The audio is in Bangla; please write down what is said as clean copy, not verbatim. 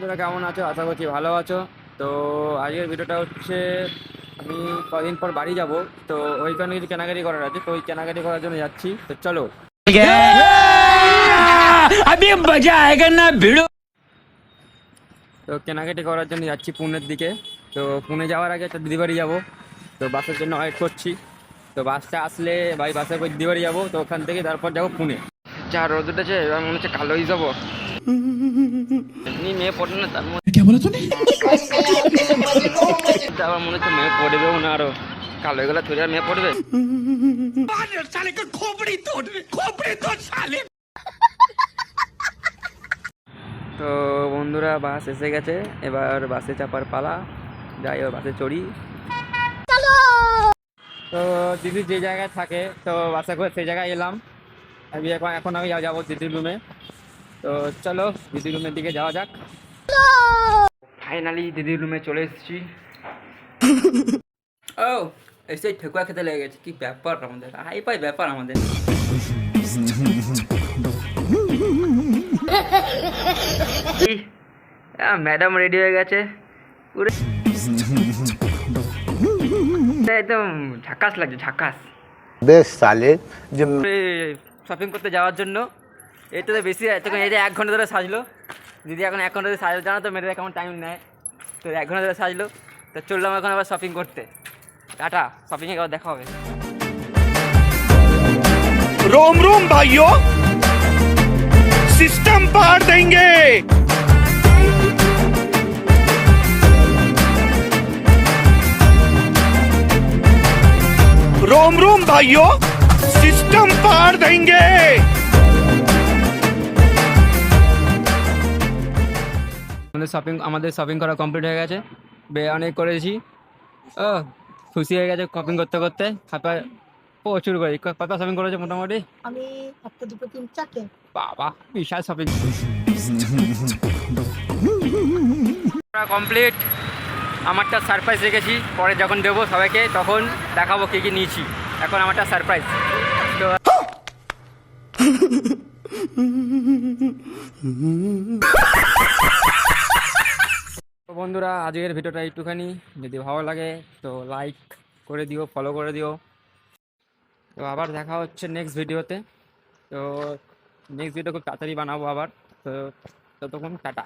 তোমরা কেমন আছো? আশা করছি ভালো আছো। তো আজকের ভিডিওটা হচ্ছে আমি কদিন পর বাড়ি যাব। তো ওইখানে কিছু কেনাকাটি করার আছে, তো ওই কেনাকাটি করার জন্য যাচ্ছি। তো চলো। अभी मजा आएगा ना भिड़ो। তো কেনাকাটি করার জন্য যাচ্ছি পুনের দিকে। তো পুনে যাওয়ার আগে একটা দিদিবাড়ি যাব। তো বাসের জন্য ওয়েট করছি। তো বাসটা আসলে বাসে করে দিদিবাড়ি যাবো। তো ওখান থেকে তারপর যাবো পুনে। যা রোদ উঠেছে, এবার মনে হচ্ছে কালোই যাবো। এমনি মেয়ে পড়ে না, তার মধ্যে আবার মনে হচ্ছে মেয়ে পড়বেও না, আরো কালো এগুলো থুড়ি আর মেয়ে পড়বে। তো বন্ধুরা, বাস এসে গেছে, এবার বাসে চাপার পালা। যাই, এবার বাসে চড়ি। তো দিদি যে জায়গায় থাকে, তো বাসে করে সেই জায়গায় এলাম। আমি এখন আমি যাবো দিদির রুমে। তো চলো দিদির রুমের দিকে যাওয়া যাক। ফাইনালি দিদির রুমে চলে এসেছি। ও, এসে ঠেকুয়া খেতে লেগে গেছে। কি ব্যাপার আমাদের, হাই পাই ব্যাপার আমাদের। ম্যাডাম রেডি হয়ে গেছে পুরো, একদম ঝাকাস লাগছে, ঝাকাস। বেশ সালে যে শপিং করতে যাওয়ার জন্য এটা তো বেশি, তখন এই যে 1 ঘন্টা ধরে সাজলো দিদি। এখন 1 ঘন্টা ধরে সাজলো, জানো তো মেয়েদের কেমন টাইম নেয়। তো 1 ঘন্টা ধরে সাজলো। তো চললাম এখন আবার শপিং করতে। টাটা, শপিংয়ে আবার দেখা হবে। रोम रोम भाइयों, सिस्टम पार देंगे। रोम रोम भाइयों, सिस्टम पार देंगे। আমাদের শপিং করা কমপ্লিট হয়ে গেছে। অনেক করেছি। ও, খুশি হয়ে গেছে শপিং করতে করতে। খাতা প্রচুর করে। কত শপিং করেছে মোটামুটি? আমি একটা দুটো তিন চারটে। বাবা, বিশাল শপিং কমপ্লিট। আমারটা সারপ্রাইজ রেখেছি, পরে যখন দেবো সবাইকে তখন দেখাবো কী কী নিয়েছি। এখন আমারটা সারপ্রাইজ। তো বন্ধুরা, আজকের ভিডিওটা একটুখানি, যদি ভালো লাগে তো লাইক করে দিও, ফলো করে দিও। তো আবার দেখা হচ্ছে নেক্সট ভিডিওতে। তো নেক্সট ভিডিও খুব তাড়াতাড়ি বানাবো আবার। তো ততক্ষণ টাটা।